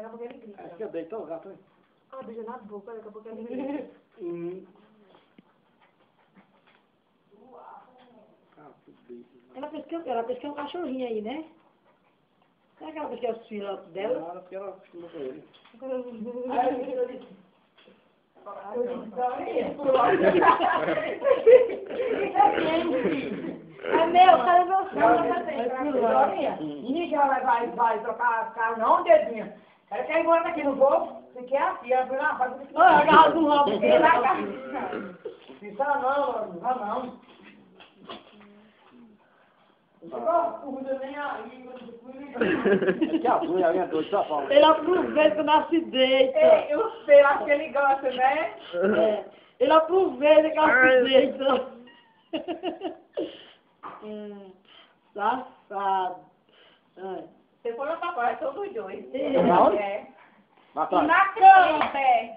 daqui a pouco ele grita. Acho que eu deito o gato, hein? Ah, beija na boca, daqui a pouco ele grita. Ela pensa que é um cachorrinho aí, né? Será que ela pensa que é os filhos dela? Não, porque ela acostumou com ele. É meu, cara, meu Ninguém que ela vai trocar carro, não, dedinho. Ela quer ir embora daqui, não vou? Você quer assim, ela foi lá, faz o que Olha, agarra do rabo você dele. vai cá. Não fala não, não. Não cuida nem aí, É que a unha é doida, só fala. Ele aproveita na acidente. Ei, eu sei, acho que ele gosta, né? É, ele aproveita que ela acidente. Safado. É. Você foi no papai, todos os dois. É. Não? É. Vai atrás. Na cama, pé.